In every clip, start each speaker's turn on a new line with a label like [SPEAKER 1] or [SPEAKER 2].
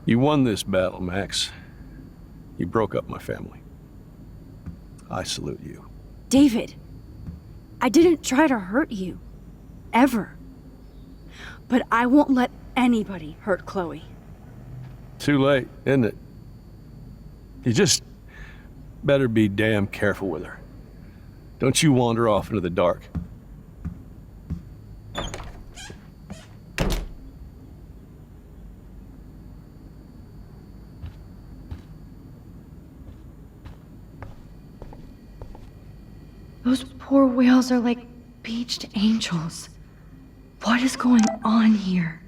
[SPEAKER 1] You won this battle, Max. You broke up my family. I salute you.
[SPEAKER 2] David, I didn't try to hurt you. Ever. But I won't let anybody hurt Chloe.
[SPEAKER 1] Too late, isn't it? You just better be damn careful with her. Don't you wander off into the dark.
[SPEAKER 2] Those poor whales are like beached angels. What is going on here?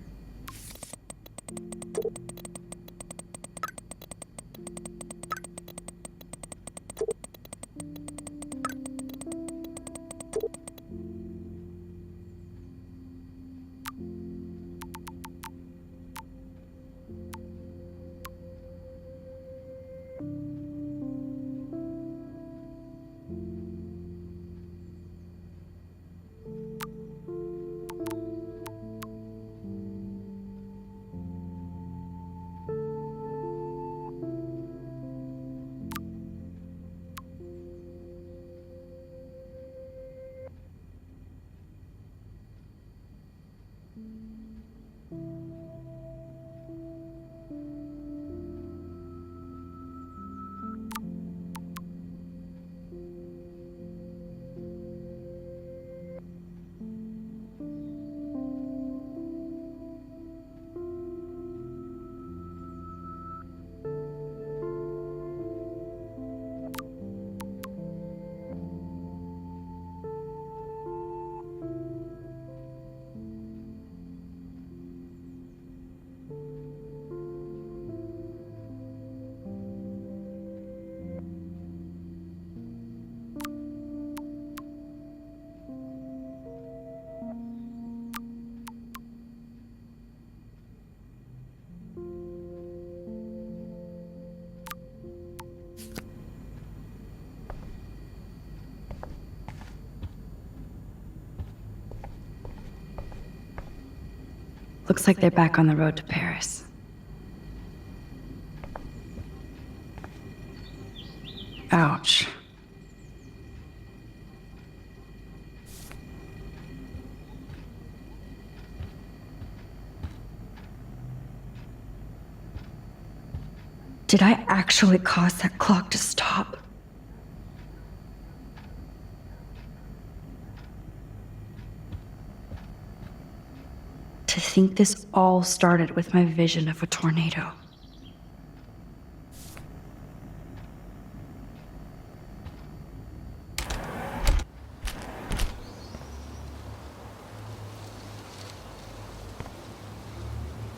[SPEAKER 2] Looks like they're back on the road to Paris. Ouch. Did I actually cause that clock to stop? To think this all started with my vision of a tornado.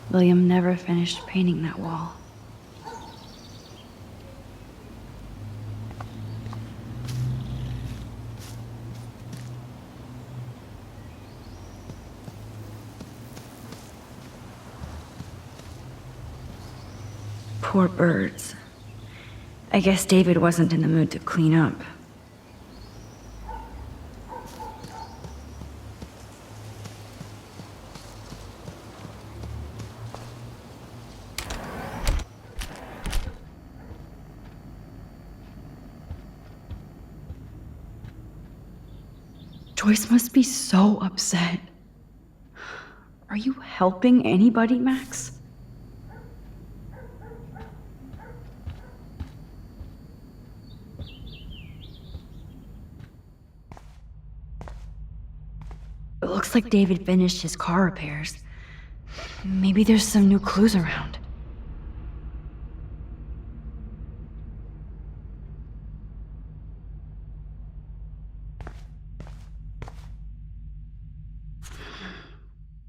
[SPEAKER 2] William never finished painting that wall. Poor birds. I guess David wasn't in the mood to clean up. Joyce must be so upset. Are you helping anybody, Max? It looks like David finished his car repairs. Maybe there's some new clues around.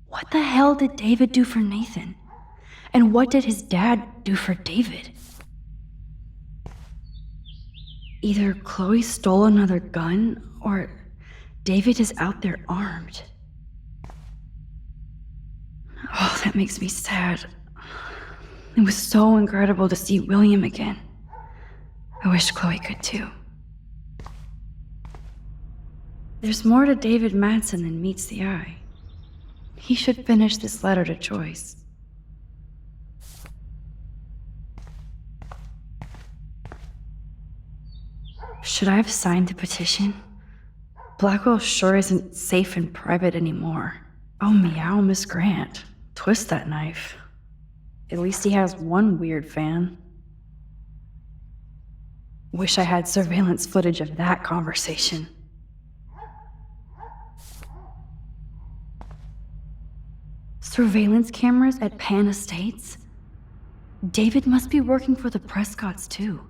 [SPEAKER 2] What the hell did David do for Nathan? And what did his dad do for David? Either Chloe stole another gun, or David is out there armed. Oh, that makes me sad. It was so incredible to see William again. I wish Chloe could too. There's more to David Madsen than meets the eye. He should finish this letter to Joyce. Should I have signed the petition? Blackwell sure isn't safe and private anymore. Oh, meow, Miss Grant. Twist that knife. At least he has one weird fan. Wish I had surveillance footage of that conversation. Surveillance cameras at Pan Estates? David must be working for the Prescotts, too.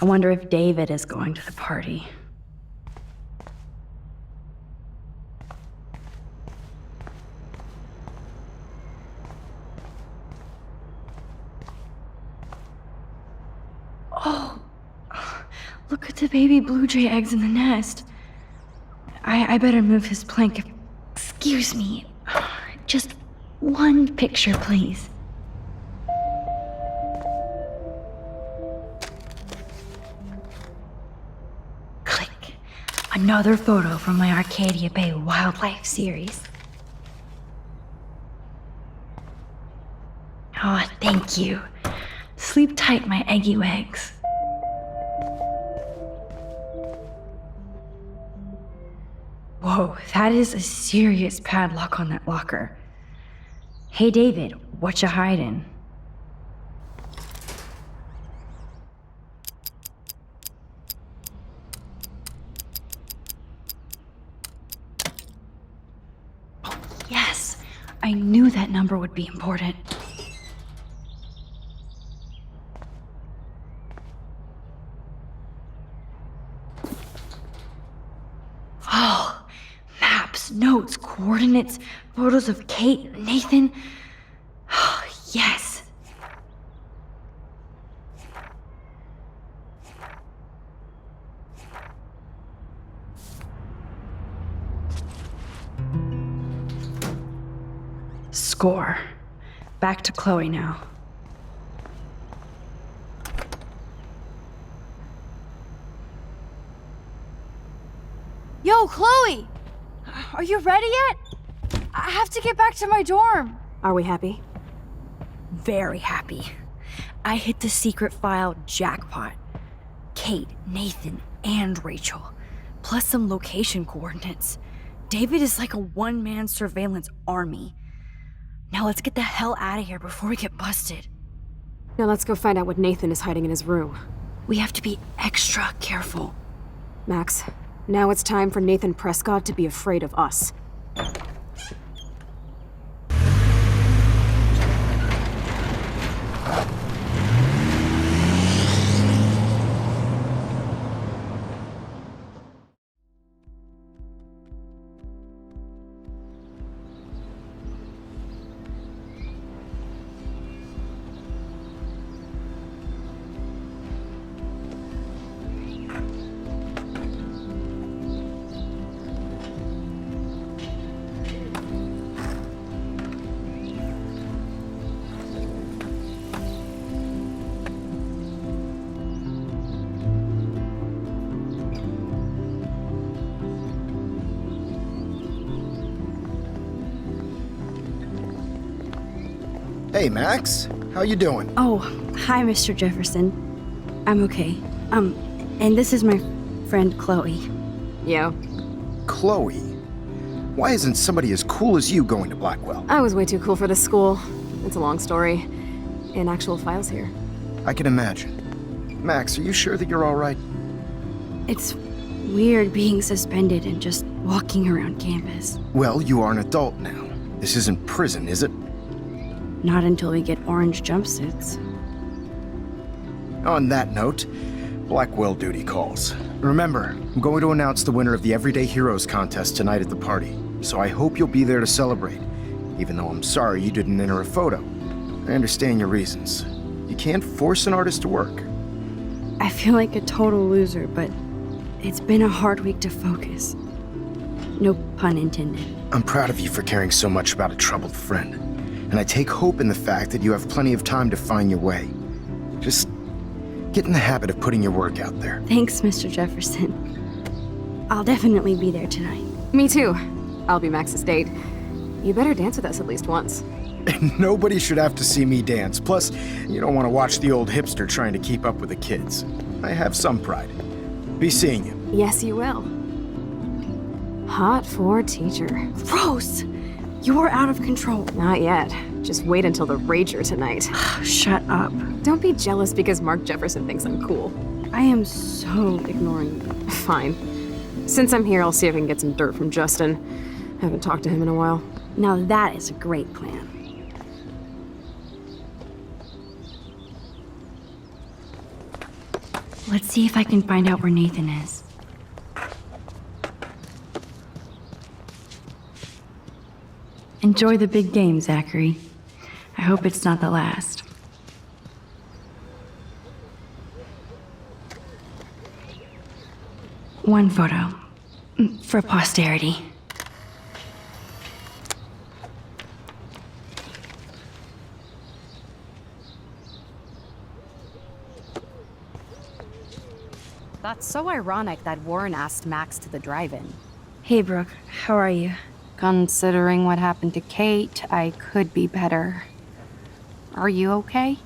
[SPEAKER 2] I wonder if David is going to the party. Oh, look at the baby blue jay eggs in the nest. I better move his plank. Excuse me. Just one picture, please. Click. Another photo from my Arcadia Bay wildlife series. Oh, thank you. Sleep tight, my eggy eggs. Whoa, that is a serious padlock on that locker. Hey, David, what you hiding? Oh, yes, I knew that number would be important. Oh, maps, notes, coordinates, photos of Kate, Nathan. Oh, yes. Score. Back to Chloe now.
[SPEAKER 3] Yo, Chloe! Are you ready yet? I have to get back to my dorm.
[SPEAKER 4] Are we happy?
[SPEAKER 2] Very happy. I hit the secret file jackpot. Kate, Nathan, and Rachel. Plus some location coordinates. David is like a one-man surveillance army. Now let's get the hell out of here before we get busted.
[SPEAKER 4] Now let's go find out what Nathan is hiding in his room.
[SPEAKER 2] We have to be extra careful.
[SPEAKER 4] Max, now it's time for Nathan Prescott to be afraid of us.
[SPEAKER 5] Hey, Max. How you doing?
[SPEAKER 2] Oh, hi, Mr. Jefferson. I'm okay. And this is my friend Chloe.
[SPEAKER 4] Yo.
[SPEAKER 5] Chloe. Why isn't somebody as cool as you going to Blackwell?
[SPEAKER 4] I was way too cool for this school. It's a long story. In actual files here.
[SPEAKER 5] I can imagine. Max, are you sure that you're all right?
[SPEAKER 2] It's weird being suspended and just walking around campus.
[SPEAKER 5] Well, you are an adult now. This isn't prison, is it?
[SPEAKER 2] Not until we get orange jumpsuits.
[SPEAKER 5] On that note, Blackwell duty calls. Remember, I'm going to announce the winner of the Everyday Heroes contest tonight at the party, so I hope you'll be there to celebrate, even though I'm sorry you didn't enter a photo. I understand your reasons. You can't force an artist to work.
[SPEAKER 2] I feel like a total loser, but it's been a hard week to focus. No pun intended.
[SPEAKER 5] I'm proud of you for caring so much about a troubled friend, and I take hope in the fact that you have plenty of time to find your way. Just get in the habit of putting your work out there.
[SPEAKER 2] Thanks, Mr. Jefferson. I'll definitely be there tonight.
[SPEAKER 4] Me too. I'll be Max's date. You better dance with us at least once.
[SPEAKER 5] Nobody should have to see me dance. Plus, you don't want to watch the old hipster trying to keep up with the kids. I have some pride. Be seeing you.
[SPEAKER 4] Yes, you will. Hot for teacher.
[SPEAKER 2] Gross! You are out of control.
[SPEAKER 4] Not yet. Just wait until the rager tonight.
[SPEAKER 2] Shut up.
[SPEAKER 4] Don't be jealous because Mark Jefferson thinks I'm cool.
[SPEAKER 2] I am so ignoring you.
[SPEAKER 4] Fine. Since I'm here, I'll see if I can get some dirt from Justin. I haven't talked to him in a while.
[SPEAKER 2] Now that is a great plan. Let's see if I can find out where Nathan is. Enjoy the big game, Zachary. I hope it's not the last. One photo. For posterity.
[SPEAKER 6] That's so ironic that Warren asked Max to the drive-in.
[SPEAKER 2] Hey, Brooke. How are you?
[SPEAKER 6] Considering what happened to Kate, I could be better. Are you okay?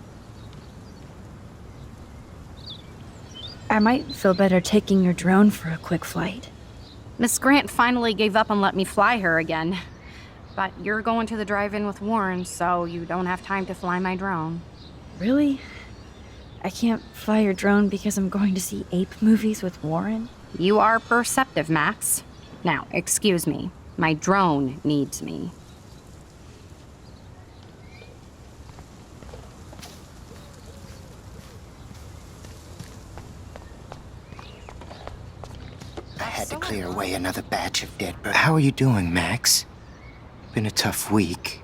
[SPEAKER 2] I might feel better taking your drone for a quick flight.
[SPEAKER 6] Miss Grant finally gave up and let me fly her again. But you're going to the drive-in with Warren, so you don't have time to fly my drone.
[SPEAKER 2] Really? I can't fly your drone because I'm going to see ape movies with Warren?
[SPEAKER 6] You are perceptive, Max. Now, excuse me. My drone needs me.
[SPEAKER 7] I had to clear away another batch of dead birds. How are you doing, Max? Been a tough week.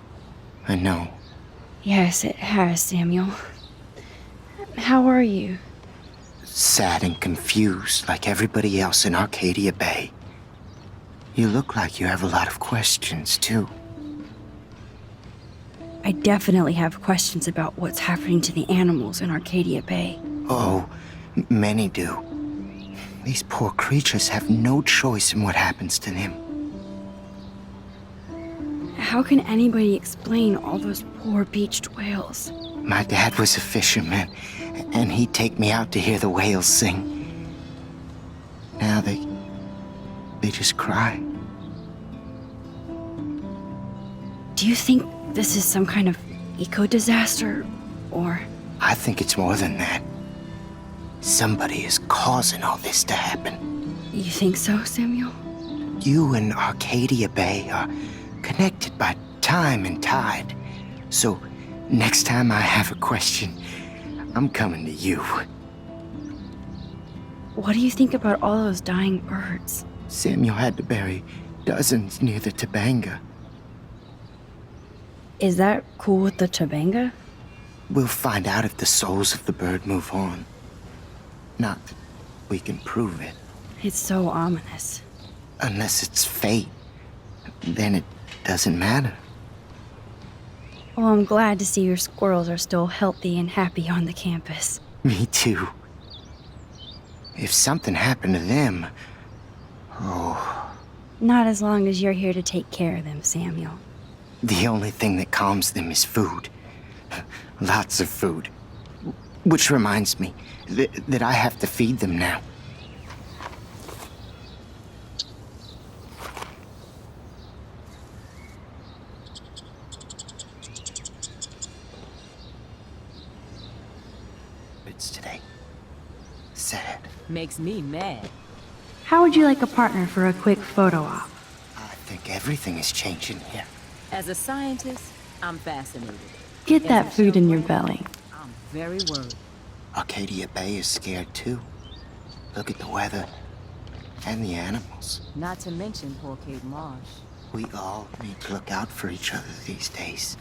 [SPEAKER 7] I know.
[SPEAKER 2] Yes, it has, Samuel. How are you?
[SPEAKER 7] Sad and confused like everybody else in Arcadia Bay. You look like you have a lot of questions, too.
[SPEAKER 2] I definitely have questions about what's happening to the animals in Arcadia Bay.
[SPEAKER 7] Oh, many do. These poor creatures have no choice in what happens to them.
[SPEAKER 2] How can anybody explain all those poor beached whales?
[SPEAKER 7] My dad was a fisherman, and he'd take me out to hear the whales sing. Now they just cry.
[SPEAKER 2] Do you think this is some kind of eco-disaster, or...
[SPEAKER 7] I think it's more than that. Somebody is causing all this to happen.
[SPEAKER 2] You think so, Samuel?
[SPEAKER 7] You and Arcadia Bay are connected by time and tide. So, next time I have a question, I'm coming to you.
[SPEAKER 2] What do you think about all those dying birds?
[SPEAKER 7] Samuel had to bury dozens near the Tabanga.
[SPEAKER 2] Is that cool with the Tabanga?
[SPEAKER 7] We'll find out if the souls of the bird move on. Not that we can prove it.
[SPEAKER 2] It's so ominous.
[SPEAKER 7] Unless it's fate, then it doesn't matter.
[SPEAKER 2] Well, I'm glad to see your squirrels are still healthy and happy on the campus.
[SPEAKER 7] Me too. If something happened to them, oh,
[SPEAKER 2] Not as long as you're here to take care of them, Samuel.
[SPEAKER 7] the only thing that calms them is food. Lots of food. Which reminds me that I have to feed them now. It's today. Sad.
[SPEAKER 8] Makes me mad.
[SPEAKER 2] How would you like a partner for a quick photo op?
[SPEAKER 7] I think everything is changing here.
[SPEAKER 8] As a scientist, I'm fascinated.
[SPEAKER 2] Get that food in your belly.
[SPEAKER 8] I'm very worried.
[SPEAKER 7] Arcadia Bay is scared too. Look at the weather. And the animals.
[SPEAKER 8] Not to mention poor Kate Marsh.
[SPEAKER 7] We all need to look out for each other these days.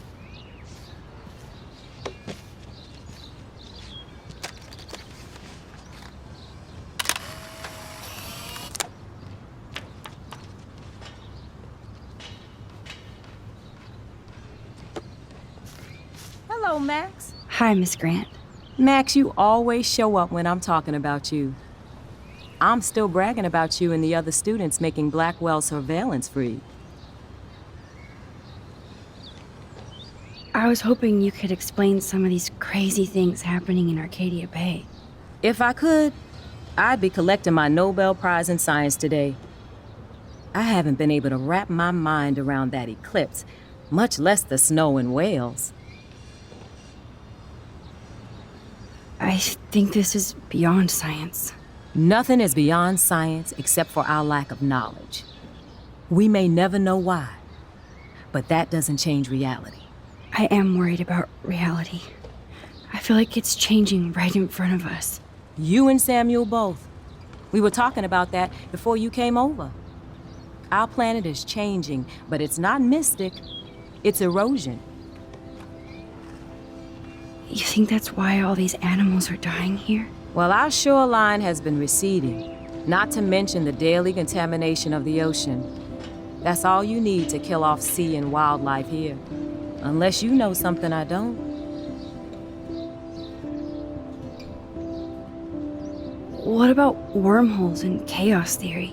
[SPEAKER 8] Hello, Max.
[SPEAKER 2] Hi, Miss Grant.
[SPEAKER 8] Max, you always show up when I'm talking about you. I'm still bragging about you and the other students making Blackwell surveillance free.
[SPEAKER 2] I was hoping you could explain some of these crazy things happening in Arcadia Bay.
[SPEAKER 8] If I could, I'd be collecting my Nobel Prize in Science today. I haven't been able to wrap my mind around that eclipse, much less the snow in Wales.
[SPEAKER 2] I think this is beyond science.
[SPEAKER 8] Nothing is beyond science except for our lack of knowledge. We may never know why, but that doesn't change reality.
[SPEAKER 2] I am worried about reality. I feel like it's changing right in front of us.
[SPEAKER 8] You and Samuel both. We were talking about that before you came over. Our planet is changing, but it's not mystic. It's erosion.
[SPEAKER 2] You think that's why all these animals are dying here?
[SPEAKER 8] Well, our shoreline has been receding, not to mention the daily contamination of the ocean. That's all you need to kill off sea and wildlife here. Unless you know something I don't.
[SPEAKER 2] What about wormholes and chaos theory?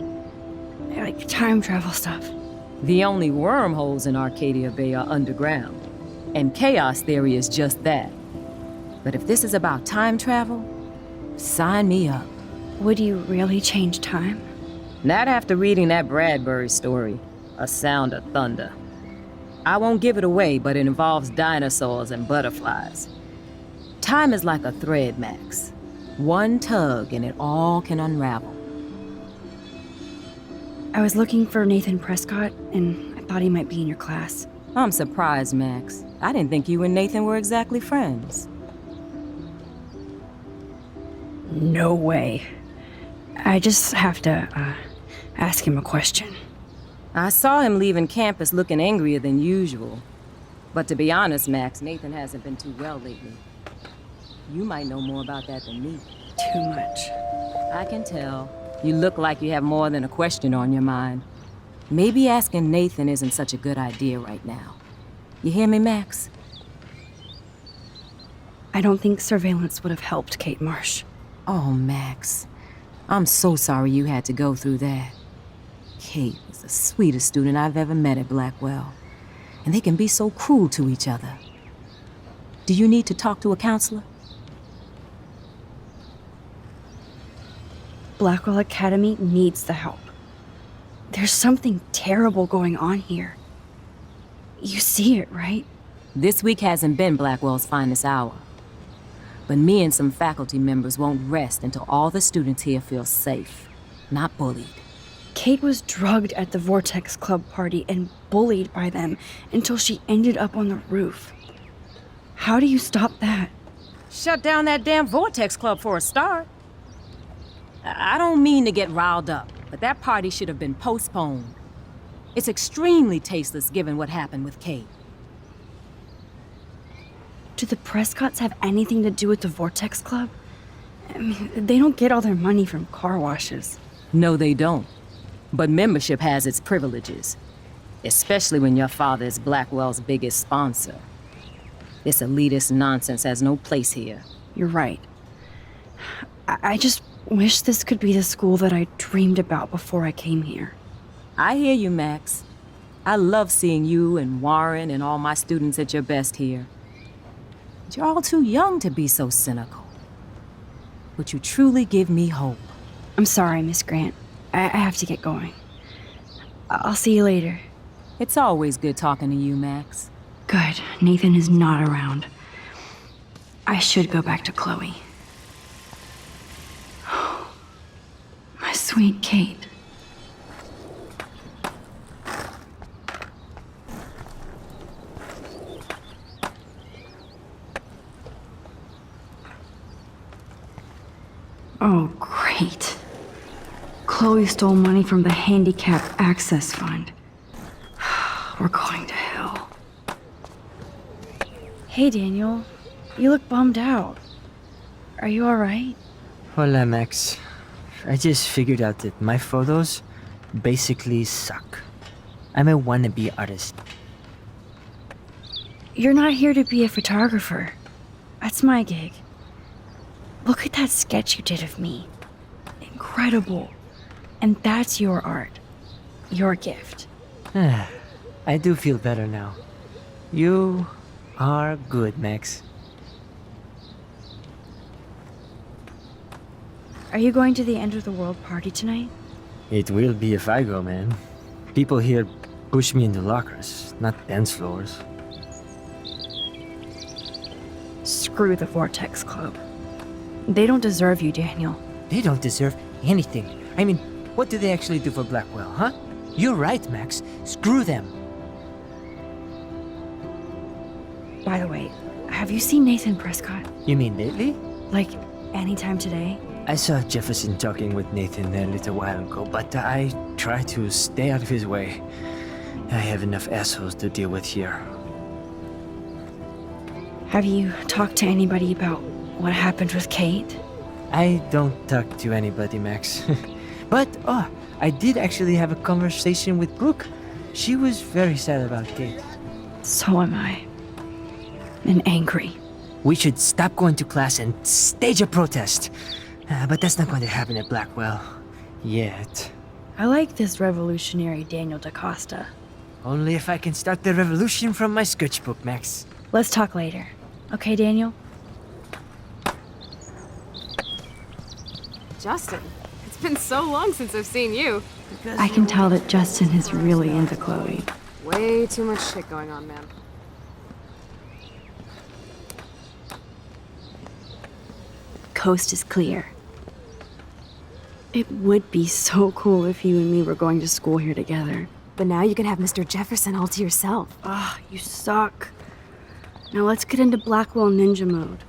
[SPEAKER 2] Like time travel stuff.
[SPEAKER 8] The only wormholes in Arcadia Bay are underground, and chaos theory is just that. But if this is about time travel, sign me up.
[SPEAKER 2] Would you really change time?
[SPEAKER 8] Not after reading that Bradbury story, A Sound of Thunder. I won't give it away, but it involves dinosaurs and butterflies. Time is like a thread, Max. One tug and it all can unravel.
[SPEAKER 2] I was looking for Nathan Prescott, and I thought he might be in your class.
[SPEAKER 8] I'm surprised, Max. I didn't think you and Nathan were exactly friends.
[SPEAKER 2] No way. I just have to, ask him a question.
[SPEAKER 8] I saw him leaving campus looking angrier than usual. But to be honest, Max, Nathan hasn't been too well lately. You might know more about that than me.
[SPEAKER 2] Too much.
[SPEAKER 8] I can tell. You look like you have more than a question on your mind. Maybe asking Nathan isn't such a good idea right now. You hear me, Max?
[SPEAKER 2] I don't think surveillance would have helped Kate Marsh.
[SPEAKER 8] Oh, Max. I'm so sorry you had to go through that. Kate was the sweetest student I've ever met at Blackwell. And they can be so cruel to each other. Do you need to talk to a counselor?
[SPEAKER 2] Blackwell Academy needs the help. There's something terrible going on here. You see it, right?
[SPEAKER 8] This week hasn't been Blackwell's finest hour. But me and some faculty members won't rest until all the students here feel safe, not bullied.
[SPEAKER 2] Kate was drugged at the Vortex Club party and bullied by them until she ended up on the roof. How do you stop that?
[SPEAKER 8] Shut down that damn Vortex Club for a start. I don't mean to get riled up, but that party should have been postponed. It's extremely tasteless given what happened with Kate.
[SPEAKER 2] Do the Prescotts have anything to do with the Vortex Club? I mean, they don't get all their money from car washes.
[SPEAKER 8] No, they don't. But membership has its privileges, especially when your father is Blackwell's biggest sponsor. This elitist nonsense has no place here.
[SPEAKER 2] You're right. I just wish this could be the school that I dreamed about before I came here.
[SPEAKER 8] I hear you, Max. I love seeing you and Warren and all my students at your best here. But you're all too young to be so cynical. But you truly give me hope.
[SPEAKER 2] I'm sorry, Miss Grant. I have to get going. I'll see you later.
[SPEAKER 8] It's always good talking to you, Max.
[SPEAKER 2] Good. Nathan is not around. I should go back to Chloe. My sweet Kate. Oh, great. Chloe stole money from the Handicap Access Fund. We're going to hell. Hey, Daniel. You look bummed out. Are you alright?
[SPEAKER 9] Hola, Max. I just figured out that my photos basically suck. I'm a wannabe artist.
[SPEAKER 2] You're not here to be a photographer. That's my gig. Look at that sketch you did of me. Incredible. And that's your art. Your gift.
[SPEAKER 9] I do feel better now. You are good, Max.
[SPEAKER 2] Are you going to the end of the world party tonight?
[SPEAKER 9] It will be if I go, man. People here push me into lockers, not dance floors.
[SPEAKER 2] Screw the Vortex Club. They don't deserve you, Daniel.
[SPEAKER 9] They don't deserve anything. I mean, what do they actually do for Blackwell, huh? You're right, Max. Screw them.
[SPEAKER 2] By the way, have you seen Nathan Prescott?
[SPEAKER 9] You mean lately?
[SPEAKER 2] Like, anytime today?
[SPEAKER 9] I saw Jefferson talking with Nathan a little while ago, but I try to stay out of his way. I have enough assholes to deal with here.
[SPEAKER 2] Have you talked to anybody about what happened with Kate?
[SPEAKER 9] I don't talk to anybody, Max. But, I did actually have a conversation with Brooke. She was very sad about Kate.
[SPEAKER 2] So am I. And angry.
[SPEAKER 9] We should stop going to class and stage a protest. But that's not going to happen at Blackwell. Yet.
[SPEAKER 2] I like this revolutionary Daniel DaCosta.
[SPEAKER 9] Only if I can start the revolution from my sketchbook, Max.
[SPEAKER 2] Let's talk later. Okay, Daniel?
[SPEAKER 4] Justin, it's been so long since I've seen you.
[SPEAKER 2] I can tell that Justin is really into Chloe.
[SPEAKER 4] Way too much shit going on, man.
[SPEAKER 2] Coast is clear. It would be so cool if you and me were going to school here together.
[SPEAKER 4] But now you can have Mr. Jefferson all to yourself.
[SPEAKER 2] Ah, you suck. Now let's get into Blackwell Ninja mode.